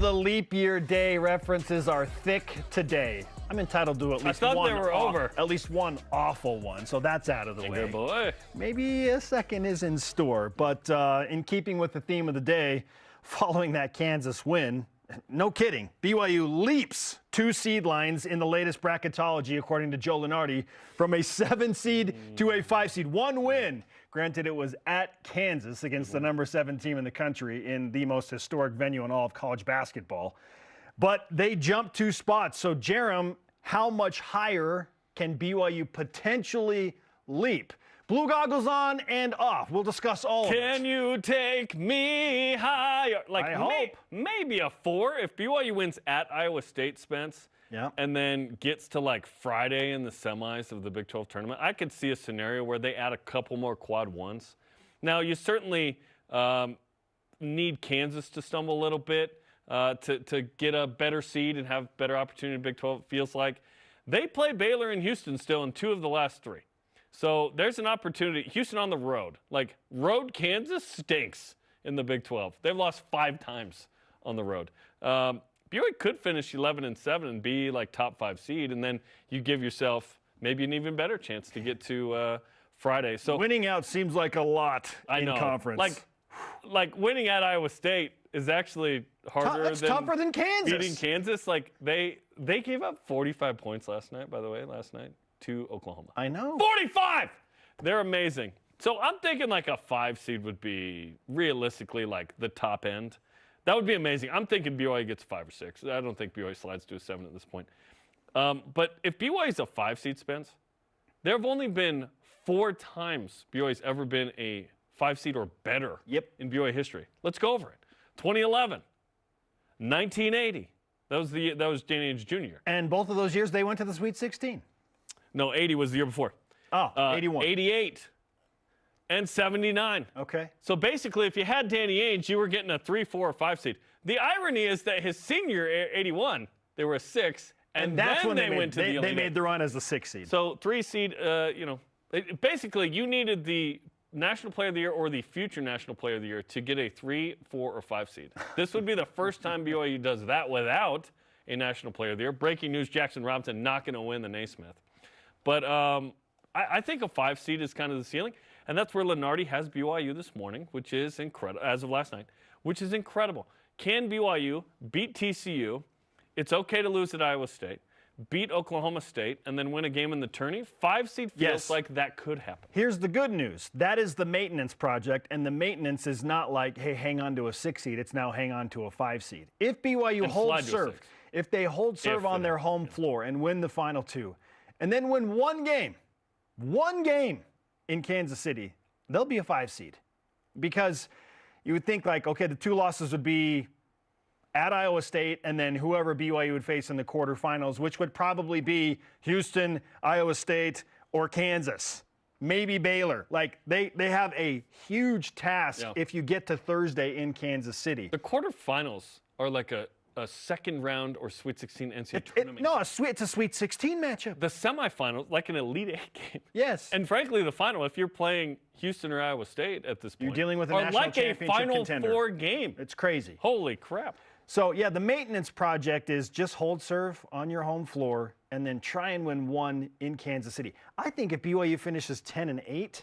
the leap year day references are thick today. I'm entitled to at least I thought they were over. At least one awful one, so that's out of the way. Good boy. Maybe a second is in store, but in keeping with the theme of the day, following that Kansas win, no kidding, BYU leaps 2 seed lines in the latest bracketology, according to Joe Lunardi, from a 7 seed to a 5 seed. One win. Granted, it was at Kansas against the number 7 team in the country in the most historic venue in all of college basketball. But they jumped 2 spots. So, Jarom, how much higher can BYU potentially leap? Blue goggles on and off. We'll discuss all of it. Can you take me higher? Like, I hope. Maybe a 4 if BYU wins at Iowa State, Spence. Yeah. And then gets to like Friday in the semis of the Big 12 tournament. I could see a scenario where they add a couple more quad ones. Now, you certainly need Kansas to stumble a little bit to get a better seed and have better opportunity in Big 12. It feels like they play Baylor and Houston still in 2 of the last 3. So there's an opportunity. Houston on the road. Like, road Kansas stinks in the Big 12. They've lost 5 times on the road. BYU could finish 11-7 and be like top 5 seed, and then you give yourself maybe an even better chance to get to Friday. So winning out seems like a lot in conference. Like winning at Iowa State is actually harder It's tougher than Kansas. Beating Kansas. Like they gave up 45 points last night, by the way, to Oklahoma. I know. 45! They're amazing. So I'm thinking like a 5 seed would be realistically like the top end. That would be amazing. I'm thinking BYU gets 5 or 6. I don't think BYU slides to a 7 at this point. But if BYU is a 5 seed, Spence, there have only been 4 times BYU's ever been a 5 seed or better in BYU history. Let's go over it. 2011, 1980. That was Danny Ainge Jr. And both of those years they went to the Sweet 16. No, 80 was the year before. Oh, 81. 88. And 79. Okay. So basically, if you had Danny Ainge, you were getting a 3, 4, or 5 seed. The irony is that his senior 81, they were a 6, and that's then when they went to the Elite They made Eight. the run as the 6 seed. So 3 seed, basically you needed the National Player of the Year or the future National Player of the Year to get a 3, 4, or 5 seed. This would be the first time BYU does that without a National Player of the Year. Breaking news: Jackson Robinson not going to win the Naismith. But I think a 5 seed is kind of the ceiling. And that's where Lunardi has BYU this morning, which is incredible, as of last night, which is incredible. Can BYU beat TCU? It's okay to lose at Iowa State, beat Oklahoma State, and then win a game in the tourney? 5 seed feels like that could happen. Here's the good news. That is the maintenance project, and the maintenance is not like, hey, hang on to a 6 seed. It's now hang on to a 5 seed. If BYU holds serve, if they hold serve on their home floor and win the final 2, and then win one game in Kansas City, they'll be a 5 seed. Because you would think like, okay, the 2 losses would be at Iowa State and then whoever BYU would face in the quarterfinals, which would probably be Houston, Iowa State, or Kansas. Maybe Baylor. Like, they have a huge task if you get to Thursday in Kansas City. The quarterfinals are like a second round or Sweet 16 NCAA tournament. It's a Sweet 16 matchup. The semifinals, like an Elite 8 game. Yes. And frankly, the final, if you're playing Houston or Iowa State at this point, you're dealing with a national championship contender. Final 4 game. It's crazy. Holy crap. So, yeah, the maintenance project is just hold serve on your home floor and then try and win one in Kansas City. I think if BYU finishes 10-8,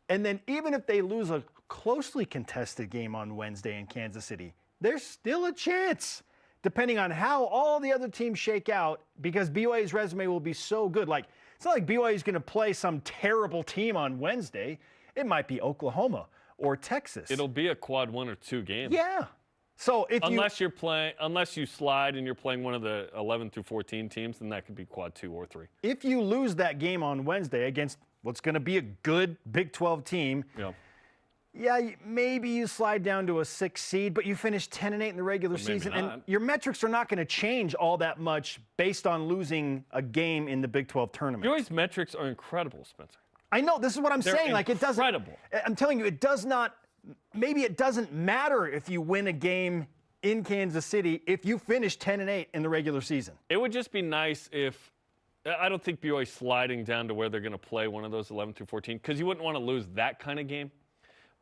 and then even if they lose a closely contested game on Wednesday in Kansas City, there's still a chance, depending on how all the other teams shake out, because BYU's resume will be so good. Like, it's not like BYU's going to play some terrible team on Wednesday. It might be Oklahoma or Texas. It'll be a quad 1 or 2 game. Yeah. So if unless you slide and you're playing one of the 11 through 14 teams, then that could be quad 2 or 3. If you lose that game on Wednesday against what's going to be a good Big 12 team, maybe you slide down to a 6 seed, but you finish 10-8 in the regular season, and your metrics are not going to change all that much based on losing a game in the Big 12 tournament. BYU's metrics are incredible, Spencer. I know. This is what I'm saying. Like, it doesn't. Incredible. I'm telling you, it does not. Maybe it doesn't matter if you win a game in Kansas City if you finish 10-8 in the regular season. It would just be nice if. I don't think BYU sliding down to where they're going to play one of those 11 through 14, because you wouldn't want to lose that kind of game.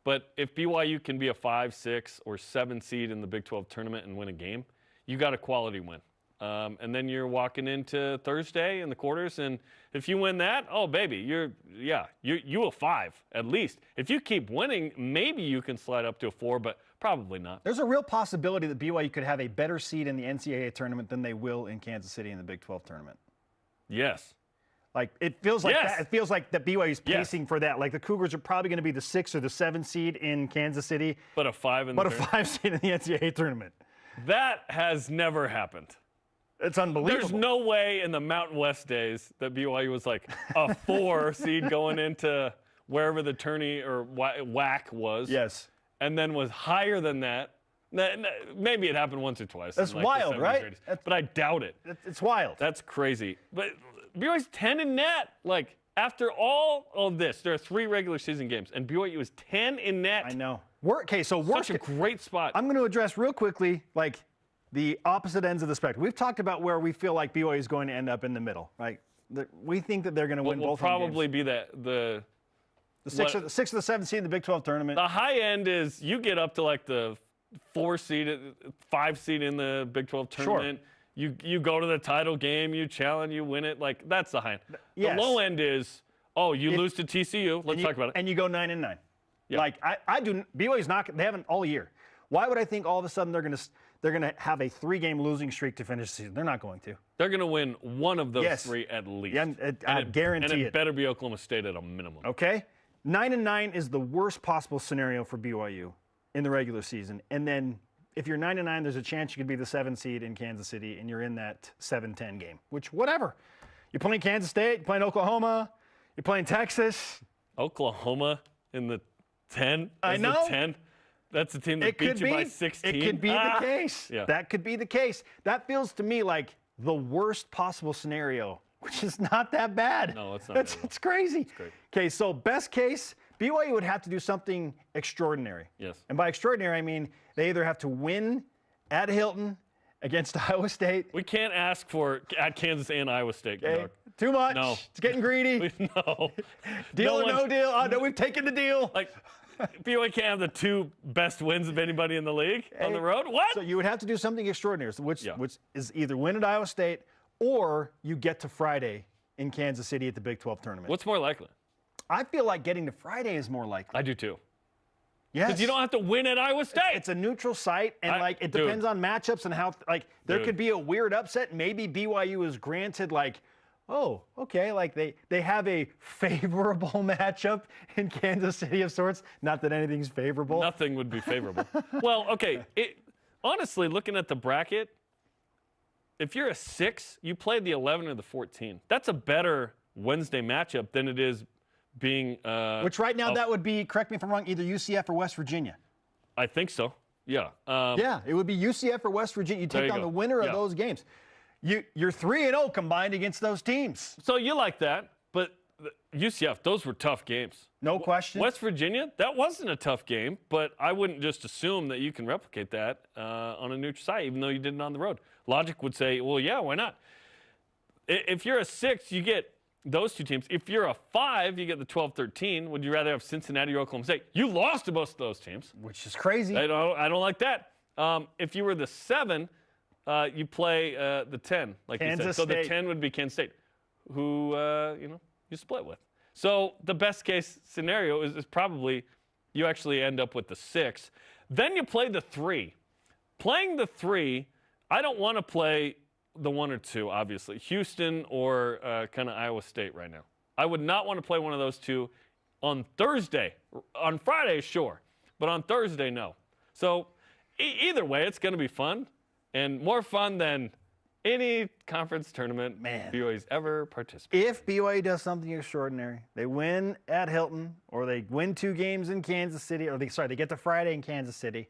But if BYU can be a 5, 6, or 7 seed in the Big 12 tournament and win a game, you got a quality win. And then you're walking into Thursday in the quarters, and if you win that, oh baby, you a 5 at least. If you keep winning, maybe you can slide up to a 4, but probably not. There's a real possibility that BYU could have a better seed in the NCAA tournament than they will in Kansas City in the Big 12 tournament. Yes. Like it feels like that. It feels like that BYU is pacing for that. Like the Cougars are probably going to be the 6 or the 7 seed in Kansas City, but a 5 in a 5 seed in the NCAA tournament. That has never happened. It's unbelievable. There's no way in the Mountain West days that BYU was like a 4 seed going into wherever the tourney or WAC was. Yes. And then was higher than that. Maybe it happened once or twice. That's wild, right? But I doubt it. It's wild. That's crazy. But BYU's 10 in net. Like, after all of this, there are 3 regular season games, and BYU is 10 in net. I know. Such a great spot. I'm going to address real quickly, like, the opposite ends of the spectrum. We've talked about where we feel like BYU is going to end up in the middle, right? We think that they're going to win both games. Will probably be the 6th or the 7th seed in the Big 12 tournament. The high end is you get up to like the 4 seed, 5 seed in the Big 12 tournament. Sure. You go to the title game, you challenge, you win it. Like, that's the high end. Yes. The low end is, you lose to TCU. Let's talk about it. And you go 9-9. Yeah. Like I do. BYU's not. They haven't all year. Why would I think all of a sudden they're going to have a 3-game losing streak to finish the season? They're not going to. They're going to win one of those 3 at least. Yeah, I guarantee it. And it better be Oklahoma State at a minimum. Okay. 9-9 is the worst possible scenario for BYU in the regular season. And then if you're 9-9, there's a chance you could be the 7 seed in Kansas City, and you're in that 7-10 game. Which, whatever. You're playing Kansas State, you're playing Oklahoma, you're playing Texas. Oklahoma in the 10? I know. The 10? That's a team that beat you by 16. It could be the case. Yeah. That could be the case. That feels to me like the worst possible scenario, which is not that bad. No, it's not. It's crazy. It's great. Okay, so best case, BYU would have to do something extraordinary. Yes. And by extraordinary, I mean they either have to win at Hilton against Iowa State. We can't ask for at Kansas and Iowa State. Okay. Too much. No. It's getting greedy. No. Deal or no deal? Oh, no, we've taken the deal. Like, BYU can't have the 2 best wins of anybody in the league on the road? What? So you would have to do something extraordinary, which is either win at Iowa State or you get to Friday in Kansas City at the Big 12 tournament. What's more likely? I feel like getting to Friday is more likely. I do too. Yes. Because you don't have to win at Iowa State. It's a neutral site, and it depends on matchups and how, there could be a weird upset. Maybe BYU is granted, they have a favorable matchup in Kansas City of sorts. Not that anything's favorable. Nothing would be favorable. Well, okay. Honestly, looking at the bracket, if you're a 6, you play the 11 or the 14. That's a better Wednesday matchup than it is being which right now that would be, correct me if I'm wrong, either UCF or West Virginia. I think so. Yeah. It would be UCF or West Virginia. You take on the winner of those games. You're 3-0 combined against those teams. So you like that, but UCF, those were tough games. No question. West Virginia, that wasn't a tough game, but I wouldn't just assume that you can replicate that on a neutral site, even though you did it on the road. Logic would say, well, yeah, why not? If you're a 6, you get those 2 teams. If you're a 5, you get the 12-13. Would you rather have Cincinnati or Oklahoma State? You lost to both of those teams. Which is crazy. I don't like that. If you were the 7, you play the 10, like Kansas you said. So State. the 10 would be Kansas State, who you split with. So the best case scenario is probably you actually end up with the 6. Then you play the 3. Playing the 3, I don't want to play the 1 or 2, obviously. Houston or kind of Iowa State right now. I would not want to play one of those 2 on Thursday. On Friday, sure. But on Thursday, no. So either way, it's going to be fun. And more fun than any conference tournament BYU's ever participated. If BYU does something extraordinary, they win at Hilton, or they win 2 games in Kansas City, or they get to Friday in Kansas City,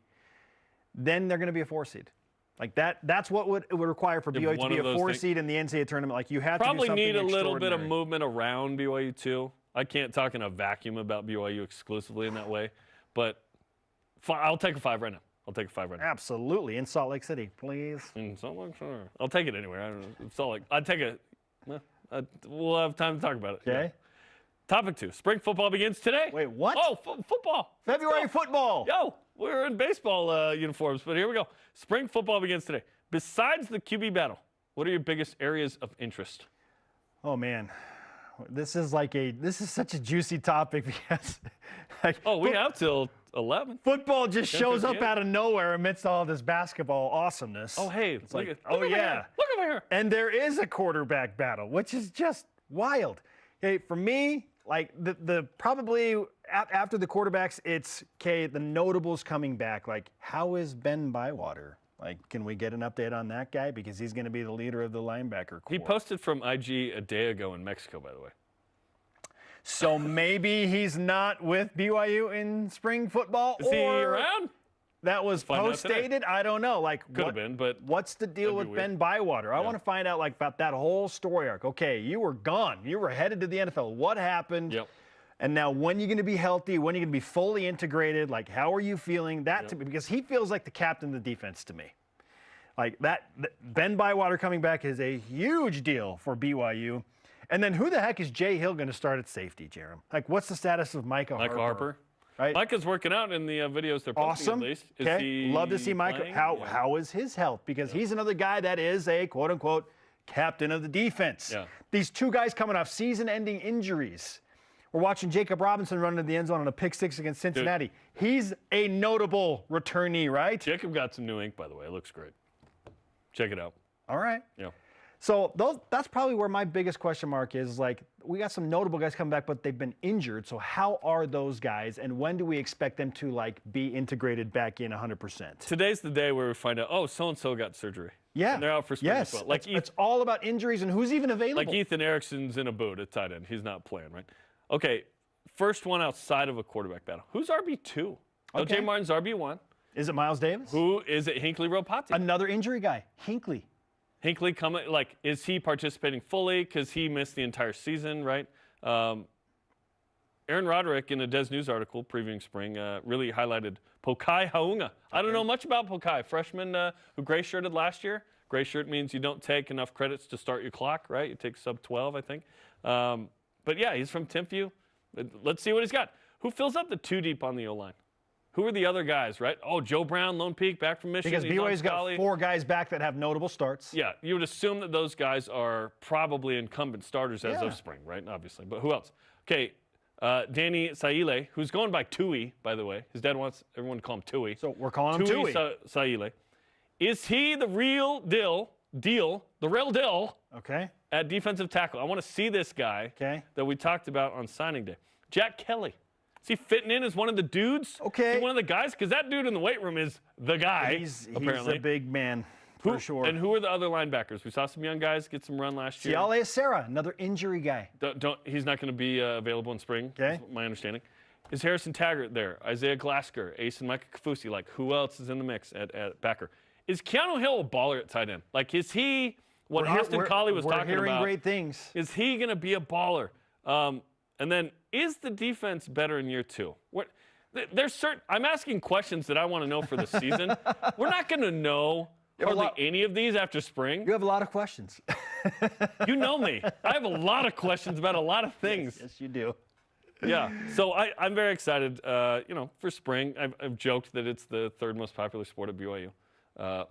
then they're going to be a 4 seed. Like that's what it would require for BYU to be a 4 seed in the NCAA tournament. Like you have to do something probably need a little bit of extraordinary. movement around BYU too. I can't talk in a vacuum about BYU exclusively in that way, but I'll take a 5 right now. I'll take a 5 right now. Absolutely. In Salt Lake City, please. In Salt Lake, sure. I'll take it anywhere. I don't know. Salt Lake. I'd take a. We'll have time to talk about it. Okay. Yeah. Topic 2. Spring football begins today. Wait, what? Oh, football. February football. Yo. we're in baseball uniforms, but here we go. Spring football begins today. Besides the QB battle, what are your biggest areas of interest? Oh man, this is such a juicy topic because we have till 11. Football just shows up out of nowhere amidst all this basketball awesomeness. Oh hey, look look over here. And there is a quarterback battle, which is just wild. Okay, for me, like the probably after the quarterbacks, it's the notables coming back. Like, how is Ben Bywater? Like, can we get an update on that guy? Because he's going to be the leader of the linebacker corps. He posted from IG a day ago in Mexico, by the way. So maybe he's not with BYU in spring football? Is he around? That was post-dated? I don't know. Like, could have been, but what's the deal with Ben Bywater? I want to find out about that whole story arc. Okay, you were gone. You were headed to the NFL. What happened? Yep. And now, when are you going to be healthy? When are you going to be fully integrated? Like, how are you feeling? To me, because he feels like the captain of the defense to me. Like that, Ben Bywater coming back is a huge deal for BYU. And then who the heck is Jay Hill going to start at safety, Jarom? Like, what's the status of Micah Harper? Right? Micah's working out in the videos they're posting at least. Okay, love to see Micah. How is his health? Because he's another guy that is a quote-unquote captain of the defense. Yeah. These two guys coming off season-ending injuries. We're watching Jacob Robinson run into the end zone on a pick six against Cincinnati. Dude. He's a notable returnee, right? Jacob got some new ink, by the way. It looks great. Check it out. All right. Yeah. So that's probably where my biggest question mark is. Like, we got some notable guys coming back, but they've been injured. So how are those guys, and when do we expect them to be integrated back in 100%? Today's the day where we find out, oh, so-and-so got surgery. Yeah. And they're out for spring as well. Like it's all about injuries and who's even available. Like Ethan Erickson's in a boot at tight end. He's not playing, right? Okay, first one outside of a quarterback battle. Who's RB2? Okay. LJ Martin's RB1. Is it Miles Davis? Who is it? Hinckley Ropati. Another injury guy, Hinckley. Hinckley coming, is he participating fully? Because he missed the entire season, right? Aaron Roderick, in a Des News article previewing spring, really highlighted Pokai Haunga. I don't know much about Pokai, freshman who gray-shirted last year. Gray shirt means you don't take enough credits to start your clock, right? You take sub 12, I think. But yeah, he's from Timpview. Let's see what he's got. Who fills up the two deep on the O-line? Who are the other guys, right? Oh, Joe Brown, Lone Peak, back from Michigan. Because BYU's got 4 guys back that have notable starts. Yeah, you would assume that those guys are probably incumbent starters as of spring, right? Obviously. But who else? Okay, Danny Saile, who's going by Tui, by the way. His dad wants everyone to call him Tui. So we're calling him Tui. Saile. Is he the real deal, the real deal at defensive tackle? I want to see this guy that we talked about on signing day. Jack Kelly. Is he fitting in as one of the dudes? Okay. Is he one of the guys? Because that dude in the weight room is the guy, apparently. He's a big man, for sure. And who are the other linebackers? We saw some young guys get some run last year. Siale Serra, another injury guy. He's not going to be available in spring, is my understanding. Is Harrison Taggart there? Isaiah Glasker, Ace and Micah Kafusi. Like, who else is in the mix at backer? Is Keanu Hill a baller at tight end? Like, is he what Austin Collie was talking about? We're hearing great things. Is he going to be a baller? And then, is the defense better in year 2? I'm asking questions that I want to know for the season. We're not going to know hardly any of these after spring. You have a lot of questions. You know me. I have a lot of questions about a lot of things. Yes, you do. Yeah. So I'm very excited. For spring, I've joked that it's the 3rd most popular sport at BYU: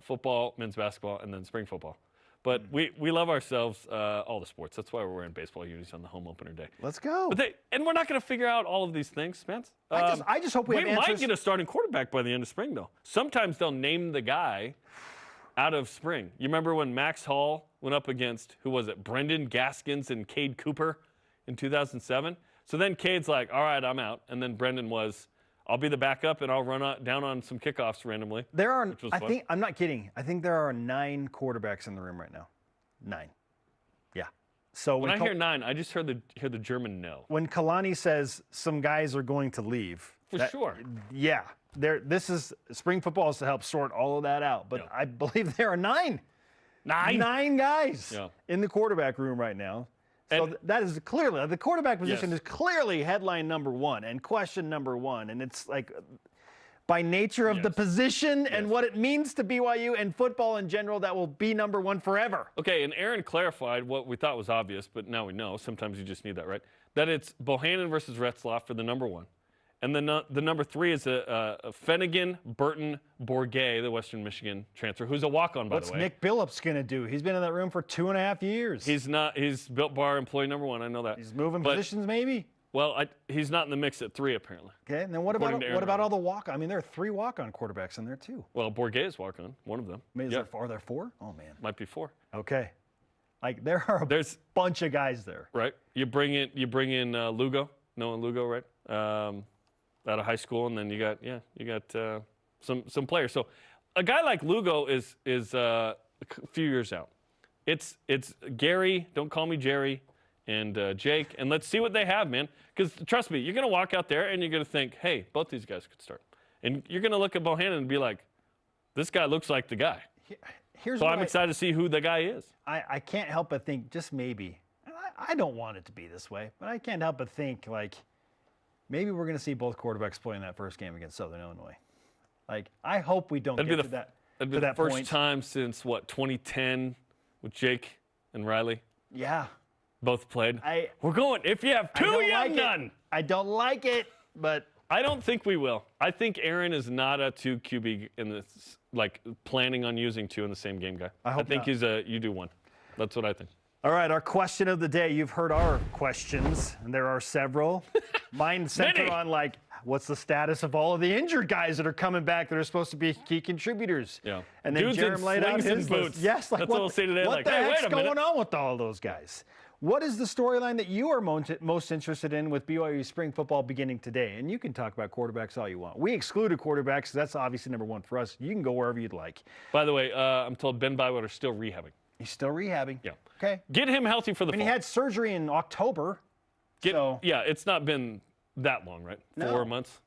football, men's basketball, and then spring football. But we love ourselves, all the sports. That's why we're wearing baseball unis on the home opener day. Let's go. And we're not going to figure out all of these things, Spence. I just hope we have answers. We might get a starting quarterback by the end of spring, though. Sometimes they'll name the guy out of spring. You remember when Max Hall went up against, who was it, Brendan Gaskins and Cade Cooper in 2007? So then Cade's like, all right, I'm out. And then Brendan was, I'll be the backup, and I'll run down on some kickoffs randomly. I'm not kidding. I think there are 9 quarterbacks in the room right now. 9. Yeah. So when I hear 9, I just hear the German no. When Kalani says some guys are going to leave. For sure. Yeah. This is spring football is to help sort all of that out. But I believe there are 9. 9 guys in the quarterback room right now. So that is clearly, the quarterback position is clearly headline number 1 and question number 1. And it's like, by nature of the position and what it means to BYU and football in general, that will be number 1 forever. Okay, and Aaron clarified what we thought was obvious, but now we know. Sometimes you just need that, right? That it's Bohannon versus Retzlaff for the number 1. And then the number 3 is a Finnegan Burton Bourget, the Western Michigan transfer, who's a walk-on, by the way. What's Nick Billups going to do? He's been in that room for 2.5 years. He's Built Bar employee number 1. I know that. He's moving positions, maybe? Well, he's not in the mix at 3, apparently. Okay, and then what about all the walk-on? I mean, there are 3 walk-on quarterbacks in there, too. Well, Bourget is walk-on, one of them. Are there 4? Oh, man. Might be 4. Okay. Like, there's a bunch of guys there. Right. You bring in Lugo, Noah Lugo, right? Out of high school, and then you got some players. So a guy like Lugo is a few years out. It's Gary, don't call me Jerry, and Jake, and let's see what they have, man. Because trust me, you're gonna walk out there and you're gonna think, hey, both these guys could start, and you're gonna look at Bohannon and be like, this guy looks like the guy. So I'm excited to see who the guy is. I can't help but think, just maybe, and I don't want it to be this way, but I can't help but think, like, maybe we're going to see both quarterbacks play in that first game against Southern Illinois. Like, I hope we don't get to that That'd be the first time since, 2010 with Jake and Riley? Yeah. Both played. We're going, if you have 2, you have none. I don't like it, but I don't think we will. I think Aaron is not a 2 QB in this, planning on using 2 in the same game guy. I think he's you do 1. That's what I think. All right, our question of the day. You've heard our questions, and there are several. Mine center on, what's the status of all of the injured guys that are coming back that are supposed to be key contributors? Yeah. And then Jarom laid out his list. Yes, that's what we'll say today. What the heck's going on with all those guys? What is the storyline that you are most interested in with BYU spring football beginning today? And you can talk about quarterbacks all you want. We excluded quarterbacks. That's obviously number 1 for us. You can go wherever you'd like. By the way, I'm told Ben Bywater is still rehabbing. He's still rehabbing. Yeah. Okay. Get him healthy for the fall. He had surgery in October. Yeah, it's not been that long, right? 4 months?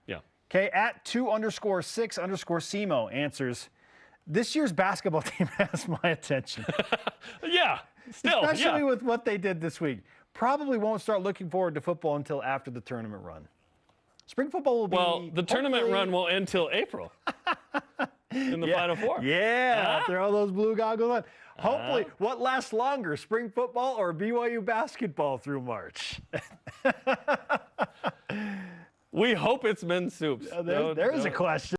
Yeah. Okay, at 2_6_SEMO answers, this year's basketball team has my attention. Yeah, still. Especially with what they did this week. Probably won't start looking forward to football until after the tournament run. Spring football will be... Well, the tournament run won't end till April. In the Final Four. Yeah, throw those blue goggles on. Hopefully, what lasts longer, spring football or BYU basketball through March? We hope it's men's soups. There's a question.